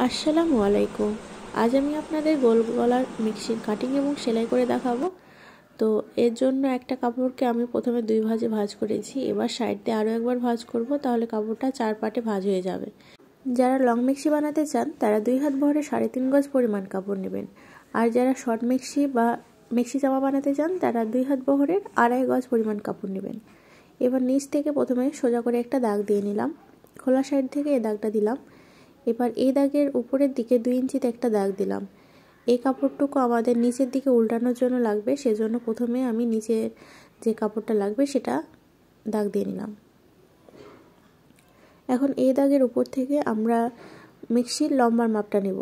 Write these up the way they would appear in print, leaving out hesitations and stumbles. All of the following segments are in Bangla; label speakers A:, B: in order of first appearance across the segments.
A: আসসালামু আলাইকুম। আজ আমি আপনাদের গোল গলার মিক্সির কাটিং এবং সেলাই করে দেখাবো। তো এর জন্য একটা কাপড়কে আমি প্রথমে দুই ভাঁজে ভাঁজ করেছি, এবার সাইড দিয়ে আরও একবার ভাঁজ করব, তাহলে কাপড়টা 4 পার্টে ভাঁজ হয়ে যাবে। যারা লং মিক্সি বানাতে চান তারা 2 হাত ভরে 3.5 গজ পরিমাণ কাপড় নেবেন, আর যারা শর্ট মিক্সি বা মিক্সি জামা বানাতে চান তারা 2 হাত বহরের 2.5 গজ পরিমাণ কাপড় নেবেন। এবার নিচ থেকে প্রথমে সোজা করে একটা দাগ দিয়ে নিলাম, খোলা সাইড থেকে এই দাগটা দিলাম। এবার এই দাগের উপরের দিকে 2 ইঞ্চিতে একটা দাগ দিলাম। এই কাপড়টুকু আমাদের নিচের দিকে উল্টানোর জন্য লাগবে, সেজন্য প্রথমে আমি নিচের যে কাপড়টা লাগবে সেটা দাগ দিয়ে নিলাম। এখন এই দাগের উপর থেকে আমরা মিক্সির লম্বার মাপটা নেব।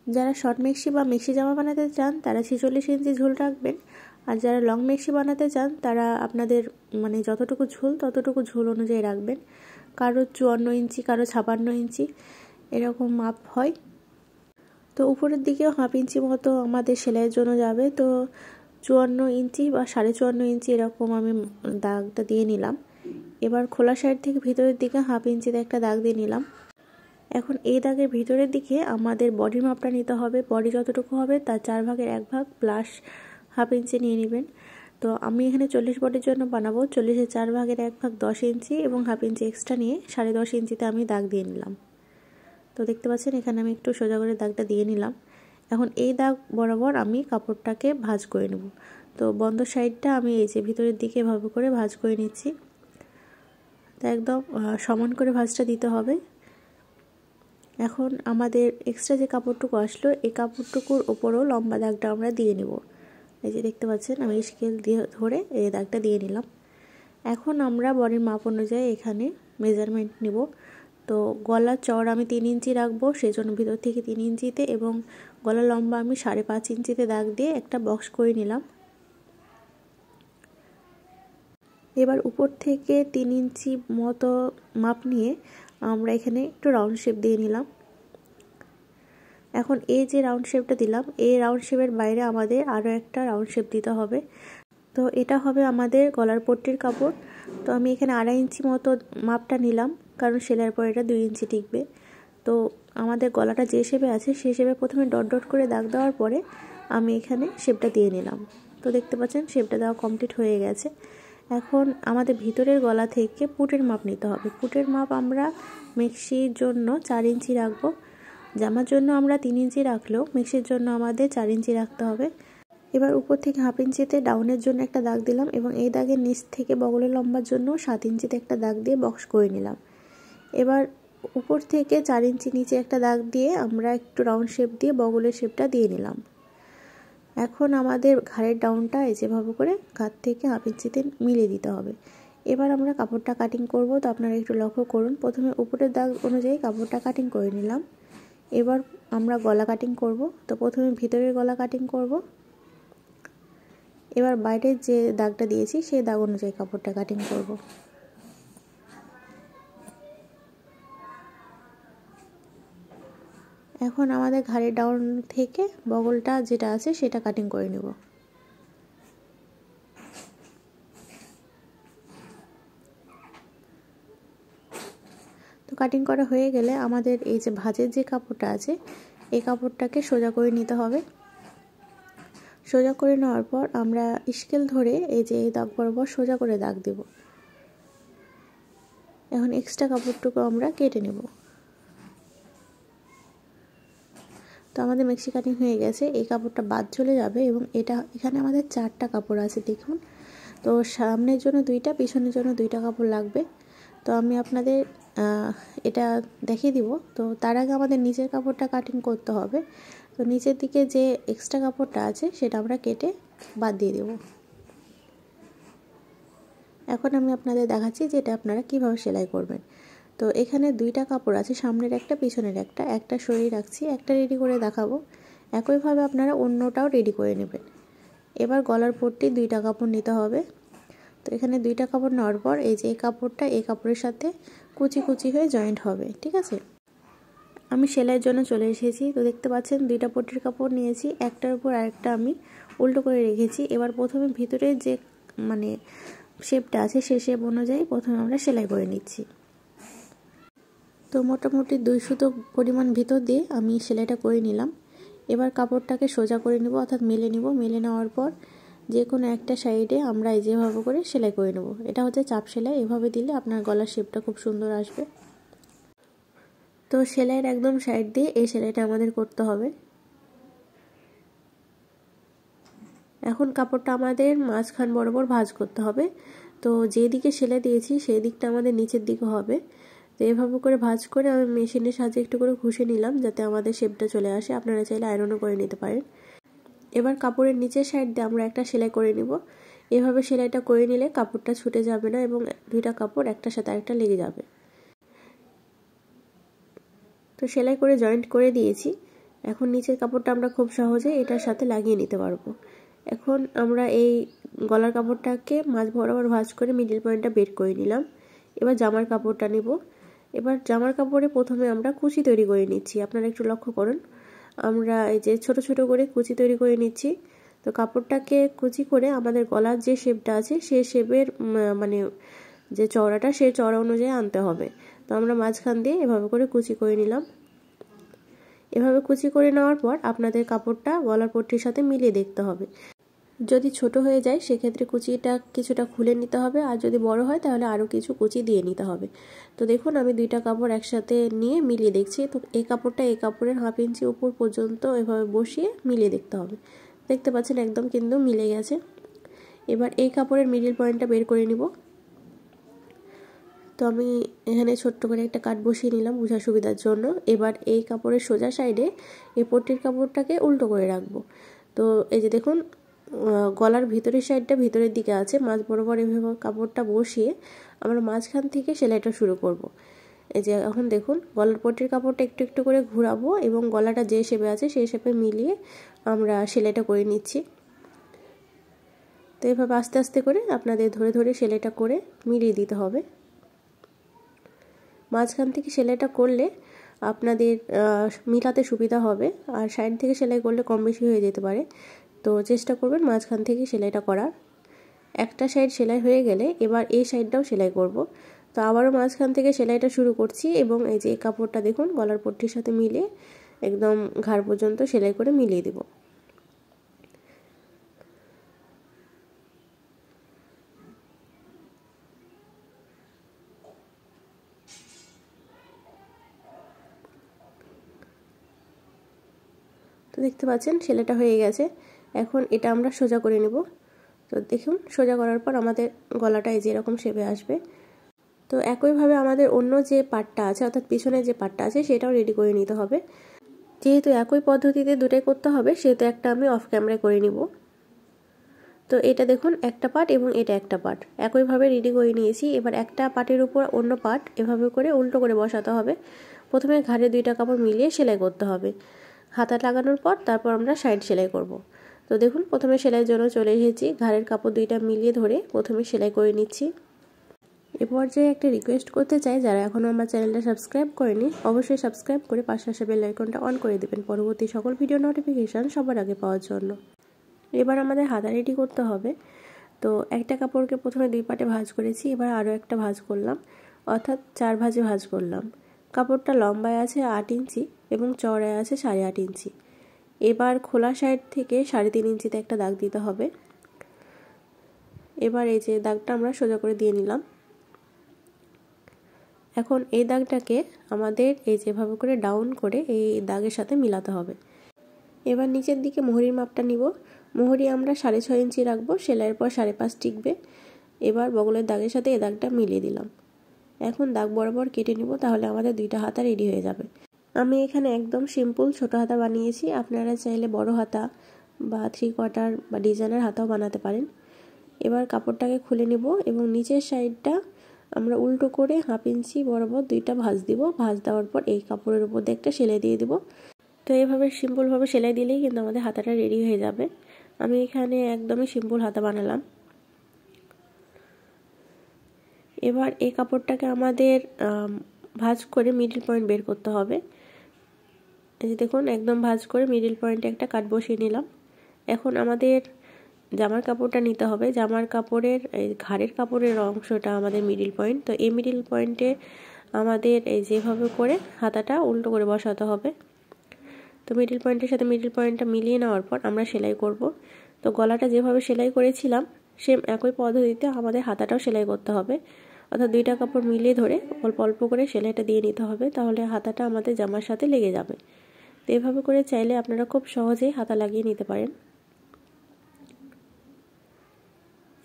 A: যারা শর্ট মিক্সি বা মিক্সি জামা বানাতে চান তারা 46 ইঞ্চি ঝুল রাখবেন, আর যারা লং মিক্সি বানাতে চান তারা আপনাদের যতটুকু ঝুল ততটুকু ঝুল অনুযায়ী রাখবেন। কারো 54 ইঞ্চি, কারো 56 ইঞ্চি এরকম মাপ হয়। তো উপরের দিকেও হাফ ইঞ্চি মতো আমাদের সেলাইয়ের জন্য যাবে, তো 54 ইঞ্চি বা 54.5 ইঞ্চি এরকম আমি দাগটা দিয়ে নিলাম। এবার খোলা সাইড থেকে ভিতরের দিকে হাফ ইঞ্চিতে একটা দাগ দিয়ে নিলাম। এখন এই দাগের ভিতরের দিকে আমাদের বডির মাপটা নিতে হবে। বডি যতটুকু হবে তার 4 ভাগের 1 ভাগ প্লাস হাফ ইঞ্চি নিয়ে নেবেন। তো আমি এখানে 40 বডির জন্য বানাবো, 40-এর 4 ভাগের 1 ভাগ 10 ইঞ্চি এবং হাফ ইঞ্চি এক্সট্রা নিয়ে 10.5 ইঞ্চিতে আমি দাগ দিয়ে নিলাম। তো দেখতে পাচ্ছেন এখানে আমি একটু সোজা করে দাগটা দিয়ে নিলাম। এখন এই দাগ বরাবর আমি কাপড়টাকে ভাঁজ করে নেব। তো বন্ধ সাইডটা আমি এই যে ভিতরের দিকে এভাবে করে ভাঁজ করে নিচ্ছি। তো একদম সমান করে ভাঁজটা দিতে হবে। এখন আমাদের এক্সট্রা যে কাপড়টুকু আসলো এই কাপড়টুকুর ওপরও লম্বা দাগটা আমরা দিয়ে নেব। এই যে দেখতে পাচ্ছেন আমি স্কেল দিয়ে ধরে এই দাগটা দিয়ে নিলাম। এখন আমরা বডির মাপ অনুযায়ী এখানে মেজারমেন্ট নেব। তো গলার চওড়া আমি 3 ইঞ্চি রাখবো, সেজন্য ভিতর থেকে 3 ইঞ্চিতে এবং গলা লম্বা আমি 5.5 ইঞ্চিতে দাগ দিয়ে একটা বক্স করে নিলাম। এবার উপর থেকে 3 ইঞ্চি মতো মাপ নিয়ে আমরা এখানে একটু রাউন্ড শেপ দিয়ে নিলাম। এখন এই যে রাউন্ড শেপটা দিলাম, এই রাউন্ড শেপের বাইরে আমাদের আরও একটা রাউন্ড শেপ দিতে হবে। তো এটা হবে আমাদের গলার পট্টির কাপড়। তো আমি এখানে 2.5 ইঞ্চি মতো মাপটা নিলাম, কারণ সেলাইয়ের পর এটা 2 ইঞ্চি টিকবে। তো আমাদের গলাটা যে শেপে আছে সেই শেপে প্রথমে ডট ডট করে দাগ দেওয়ার পরে আমি এখানে শেপটা দিয়ে নিলাম। তো দেখতে পাচ্ছেন শেপটা দেওয়া কমপ্লিট হয়ে গেছে। এখন আমাদের ভিতরের গলা থেকে পুটের মাপ নিতে হবে। পুটের মাপ আমরা মিক্সির জন্য 4 ইঞ্চি রাখবো। জামার জন্য আমরা 3 ইঞ্চি রাখলেও মিক্সির জন্য আমাদের 4 ইঞ্চি রাখতে হবে। এবার উপর থেকে হাফ ইঞ্চিতে ডাউনের জন্য একটা দাগ দিলাম এবং এই দাগের নিচ থেকে বগলের লম্বার জন্য 7 ইঞ্চিতে একটা দাগ দিয়ে বক্স করে নিলাম। এবার উপর থেকে 4 ইঞ্চি নিচে একটা দাগ দিয়ে আমরা একটু রাউন্ড শেপ দিয়ে বগলের শেপটা দিয়ে নিলাম। এখন আমাদের ঘাড়ের ডাউনটা এই যেভাবে করে ঘাড় থেকে হাফ ইঞ্চিতে মিলিয়ে দিতে হবে। এবার আমরা কাপড়টা কাটিং করব। তো আপনারা একটু লক্ষ্য করুন, প্রথমে উপরের দাগ অনুযায়ী কাপড়টা কাটিং করে নিলাম। এবার আমরা গলা কাটিং করব। তো প্রথমে ভিতরের গলা কাটিং করব। এবার বাইরের যে দাগটা দিয়েছি সেই দাগ অনুযায়ী কাপড়টা কাটিং করব। এখন আমাদের ঘাড়ের ডাউন থেকে বগলটা যেটা আছে সেটা কাটিং করে নেব। তো কাটিং করা হয়ে গেলে আমাদের এই যে ভাঁজের যে কাপড়টা আছে এই কাপড়টাকে সোজা করে নিতে হবে। সোজা করে নেওয়ার পর আমরা স্কেল ধরে এই যে এই দাগ বরাবর সোজা করে দাগ দেব। এখন এক্সট্রা কাপড়টুকু আমরা কেটে নেব। তো আমাদের মিক্সি কাটিং হয়ে গেছে। এই কাপড়টা বাদ চলে যাবে এবং এখানে আমাদের 4টা কাপড় আছে দেখুন। তো সামনের জন্য 2টা, পিছনের জন্য 2টা কাপড় লাগবে। তো আমি আপনাদের এটা দেখিয়ে দিব। তো তার আগে আমাদের নিচের কাপড়টা কাটিং করতে হবে। তো নিচের দিকে যে এক্সট্রা কাপড়টা আছে সেটা আমরা কেটে বাদ দিয়ে দেব। এখন আমি আপনাদের দেখাচ্ছি যে এটা আপনারা কিভাবে সেলাই করবেন। তো এখানে 2টা কাপড় আছে, সামনের একটা পিছনের একটা সরিয়ে রাখছি, একটা রেডি করে দেখাবো। একইভাবে আপনারা অন্যটাও রেডি করে নেবেন। এবার গলার পট্টি 2টা কাপড় নিতে হবে। তো এখানে 2টা কাপড় নেওয়ার পর এই যে এই কাপড়টা এই কাপড়ের সাথে কুচি কুচি হয়ে জয়েন্ট হবে, ঠিক আছে। আমি সেলাইয়ের জন্য চলে এসেছি। তো দেখতে পাচ্ছেন 2টা পট্টির কাপড় নিয়েছি, একটার উপর আরেকটা আমি উল্টো করে রেখেছি। এবার প্রথমে ভিতরে যে শেপটা আছে সেই শেপ অনুযায়ী প্রথমে আমরা সেলাই করে নিচ্ছি। তো তো মোটামুটি 2 সুতো পরিমাণ ভিতর দিয়ে আমি সেলাইটা করে নিলাম। এবার কাপড়টাকে সোজা করে নেব, অর্থাৎ মেলে নেব। মেলে নেওয়ার পর যে কোনো একটা সাইডে আমরা এই যেভাবে করে সেলাই করে নেব। এটা হচ্ছে চাপ সেলাই। এভাবে দিলে আপনার গলার শেপটা খুব সুন্দর আসবে। তো সেলাইয়ের একদম সাইড দিয়ে এই সেলাইটা আমাদের করতে হবে। এখন কাপড়টা আমাদের মাঝখান বরাবর ভাঁজ করতে হবে। তো যেদিকে সেলাই দিয়েছি সেই দিকটা আমাদের নিচের দিকে হবে। তো এভাবে করে ভাঁজ করে আমি মেশিনের সাহায্যে একটু করে ঘষে নিলাম, যাতে আমাদের শেপটা চলে আসে। আপনারা চাইলে আয়রনও করে নিতে পারেন। এবার কাপড়ের নিচের সাইড দিয়ে আমরা একটা সেলাই করে নিব। এভাবে সেলাইটা করে নিলে কাপড়টা ছুটে যাবে না এবং দুইটা কাপড় একটার সাথে আরেকটা লেগে যাবে। তো সেলাই করে জয়েন্ট করে দিয়েছি। এখন নিচের কাপড়টা আমরা খুব সহজে এটার সাথে লাগিয়ে নিতে পারবো। এখন আমরা এই গলার কাপড়টাকে মাঝ বরাবর ভাঁজ করে মিডল পয়েন্টটা বের করে নিলাম। এবার জামার কাপড়টা নিব। এবার জামার কাপড়ে প্রথমে আমরা কুচি তৈরি করে নিচ্ছি। আপনারা একটু লক্ষ্য করুন, আমরা এই যে ছোট ছোট করে কুচি তৈরি করে নিচ্ছি। তো কাপড়টাকে কুচি করে আমাদের গলার যে শেপটা আছে সেই শেপের মানে যে চওড়াটা সেই চওড়া অনুযায়ী আনতে হবে। তো আমরা মাঝখান দিয়ে এভাবে করে কুচি করে নিলাম। এভাবে কুচি করে নেওয়ার পর আপনাদের কাপড়টা গলার পট্টির সাথে মিলিয়ে দেখতে হবে। যদি ছোট হয়ে যায় সেক্ষেত্রে কুচিটা কিছুটা খুলে নিতে হবে, আর যদি বড় হয় তাহলে আরও কিছু কুচি দিয়ে নিতে হবে। তো দেখুন আমি দুইটা কাপড় একসাথে নিয়ে মিলিয়ে দেখছি। তো এই কাপড়টা এই কাপড়ের 1/2 ইঞ্চি উপর পর্যন্ত এভাবে বসিয়ে মিলিয়ে দেখতে হবে। দেখতে পাচ্ছেন একদম কিন্তু মিলে গেছে। এবার এই কাপড়ের মিডল পয়েন্টটা বের করে নিব। তো আমি এখানে ছোট্ট করে একটা কাট বসিয়ে নিলাম বোঝার সুবিধার জন্য। এবার এই কাপড়ের সোজা সাইডে এই পট্টির কাপড়টাকে উল্টো করে রাখবো। তো এই যে দেখুন গলার ভিতরের সাইডটা ভিতরের দিকে আছে, মাঝ বরাবর এভাবে কাপড়টা বসিয়ে আমরা মাঝখান থেকে সেলাইটা শুরু করব। এই যে এখন দেখুন গলার পট্টির কাপড়টা একটু একটু করে ঘোরাবো এবং গলাটা যে শেপে আছে সেই শেপে মিলিয়ে আমরা সেলাইটা করে নিচ্ছি। তো এভাবে আস্তে আস্তে করে আপনাদের ধরে ধরে সেলাইটা করে মিলিয়ে দিতে হবে। মাঝখান থেকে সেলাইটা করলে আপনাদের মিলাতে সুবিধা হবে, আর সাইড থেকে সেলাই করলে কম বেশি হয়ে যেতে পারে। তো চেষ্টা করবেন মাঝখান থেকে সেলাইটা করার। একটা সাইড সেলাই হয়ে গেলে এবার এই সাইডটাও সেলাই করব। তো আবারও মাঝখান থেকে সেলাইটা শুরু করছি এবং এই যে কাপড়টা দেখুন গলার পট্টির সাথে মিলিয়ে একদম ঘাড় পর্যন্ত সেলাই করে মিলিয়ে দেব। তো দেখতে পাচ্ছেন সেলাইটা হয়ে গেছে। এখন এটা আমরা সোজা করে নেব। তো দেখুন সোজা করার পর আমাদের গলাটা এই যে এরকম শেপে আসবে। তো একইভাবে আমাদের অন্য যে পার্টটা আছে অর্থাৎ পিছনের যে পার্টটা আছে সেটাও রেডি করে নিতে হবে। যেহেতু একই পদ্ধতিতে দুটোই করতে হবে সেহেতু একটা আমি অফ ক্যামেরায় করে নিব। তো এটা দেখুন একটা পার্ট এবং এটা একটা পার্ট একইভাবে রেডি করে নিয়েছি। এবার একটা পার্টের উপর অন্য পার্ট এভাবে করে উল্টো করে বসাতে হবে। প্রথমে ঘাড়ে দুইটা কাপড় মিলিয়ে সেলাই করতে হবে। হাতা লাগানোর পর তারপর আমরা সাইড সেলাই করব। তো দেখুন প্রথমে সেলাইয়ের জন্য চলে এসেছি। ঘাড়ের কাপড় দুইটা মিলিয়ে ধরে প্রথমে সেলাই করে নিচ্ছি। এরপর যে একটা রিকোয়েস্ট করতে চাই, যারা এখনও আমার চ্যানেলটা সাবস্ক্রাইব করেনি অবশ্যই সাবস্ক্রাইব করে পাশে আসা বেল আইকনটা অন করে দেবেন পরবর্তী সকল ভিডিও নোটিফিকেশান সবার আগে পাওয়ার জন্য। এবার আমাদের হাতা রেডি করতে হবে। তো একটা কাপড়কে প্রথমে দুই পাটে ভাঁজ করেছি, এবার আরও একটা ভাঁজ করলাম, অর্থাৎ 4 ভাঁজে ভাঁজ করলাম। কাপড়টা লম্বায় আছে 8 ইঞ্চি এবং চওড়ায় আছে 8.5 ইঞ্চি। এবার খোলা সাইড থেকে 3.5 ইঞ্চিতে একটা দাগ দিতে হবে। এবার এই যে দাগটা আমরা সোজা করে দিয়ে নিলাম। এখন এই দাগটাকে আমাদের এই যেভাবে করে ডাউন করে এই দাগের সাথে মিলাতে হবে। এবার নিচের দিকে মোহরির মাপটা নিব। মোহরি আমরা 6.5 ইঞ্চি রাখবো, সেলাইয়ের পর 5.5 টিকবে। এবার বগলের দাগের সাথে এই দাগটা মিলিয়ে দিলাম। এখন দাগ বরাবর কেটে নিব, তাহলে আমাদের দুইটা হাতা রেডি হয়ে যাবে। আমি এখানে একদম সিম্পল ছোট হাতা বানিয়েছি, আপনারা চাইলে বড় হাতা বা 3/4 বা ডিজাইনের হাতাও বানাতে পারেন। এবার কাপড়টাকে খুলে নেব এবং নিচের সাইডটা আমরা উল্টো করে 1/2 ইঞ্চি বরাবর দুইটা ভাঁজ দিব। ভাঁজ দেওয়ার পর এই কাপড়ের উপর দিয়ে একটা সেলাই দিয়ে দেব। তো এইভাবে সিম্পলভাবে সেলাই দিলেই কিন্তু আমাদের হাতাটা রেডি হয়ে যাবে। আমি এখানে একদমই সিম্পল হাতা বানালাম। এবার এই কাপড়টাকে আমাদের ভাঁজ করে মিডল পয়েন্ট বের করতে হবে। এই যে দেখুন একদম ভাঁজ করে মিডল পয়েন্টে একটা কাট বসিয়ে নিলাম। এখন আমাদের জামার কাপড়টা নিতে হবে। জামার কাপড়ের এই ঘাড়ের কাপড়ের অংশটা আমাদের মিডল পয়েন্ট। তো এই মিডল পয়েন্টে আমাদের এই যেভাবে করে হাতাটা উল্টো করে বসাতে হবে। তো মিডল পয়েন্টের সাথে মিডল পয়েন্টটা মিলিয়ে নেওয়ার পর আমরা সেলাই করব। তো গলাটা যেভাবে সেলাই করেছিলাম সেম একই পদ্ধতিতে আমাদের হাতাটাও সেলাই করতে হবে, অর্থাৎ দুইটা কাপড় মিলিয়ে ধরে অল্প অল্প করে সেলাইটা দিয়ে নিতে হবে, তাহলে হাতাটা আমাদের জামার সাথে লেগে যাবে। তো এভাবে করে চাইলে আপনারা খুব সহজেই হাতা লাগিয়ে নিতে পারেন।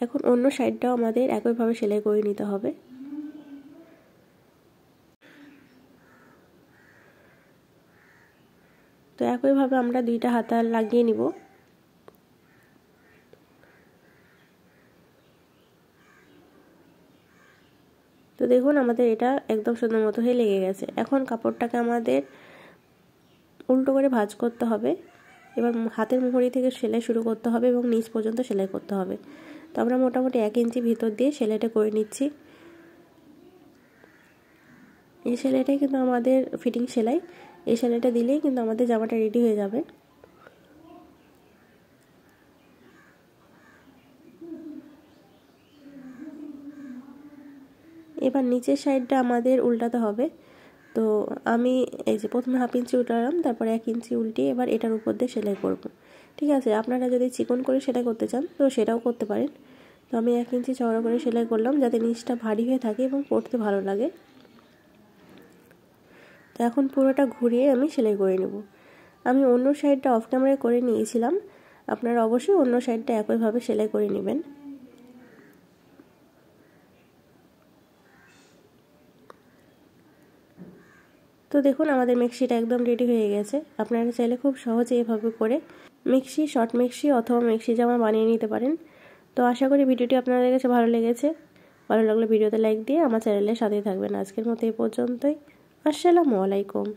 A: এখন অন্য সাইডটাও আমাদের একইভাবে সেলাই করে নিতে হবে। তো একইভাবে আমরা দুইটা হাতা লাগিয়ে নিব। তো দেখুন আমাদের এটা একদম সুন্দর মতো হয়ে লেগে গেছে। এখন কাপড়টাকে আমাদের উল্টো করে ভাঁজ করতে হবে। এবার হাতের মুহুরি থেকে সেলাই শুরু করতে হবে এবং নিচ পর্যন্ত সেলাই করতে হবে। তো আমরা মোটামুটি 1 ইঞ্চি ভিতর দিয়ে সেলাইটা করে নিচ্ছি। এই সেলাইটাই কিন্তু আমাদের ফিটিং সেলাই। এই সেলাইটা দিলেই কিন্তু আমাদের জামাটা রেডি হয়ে যাবে। এবার নিচের সাইডটা আমাদের উল্টাতে হবে। তো আমি এই যে প্রথমে 1/2 ইঞ্চি উল্টালাম, তারপর 1 ইঞ্চি উল্টিয়ে এবার এটার উপর দিয়ে সেলাই করব। ঠিক আছে, আপনারা যদি চিকন করে সেলাই করতে চান তো সেটাও করতে পারেন। তো আমি 1 ইঞ্চি চওড়া করে সেলাই করলাম যাতে নিচটা ভারী হয়ে থাকে এবং পরতে ভালো লাগে। তো এখন পুরোটা ঘুরিয়ে আমি সেলাই করে নেব। আমি অন্য সাইডটা অফ ক্যামেরায় করে নিয়েছিলাম, আপনারা অবশ্যই অন্য সাইডটা একইভাবে সেলাই করে নেবেন। তো দেখুন আমাদের মেক্সিটা একদম রেডি হয়ে গেছে। আপনারা চাইলে খুব সহজে এভাবে করে মেক্সি, শর্ট মেক্সি অথবা মেক্সি জামা বানিয়ে নিতে পারেন। তো আশা করি ভিডিওটি আপনাদের কাছে ভালো লেগেছে। ভালো লাগলে ভিডিওতে লাইক দিয়ে আমার চ্যানেলের সাথেই থাকবেন। আজকের মতো এই পর্যন্তই। আসসালামু আলাইকুম।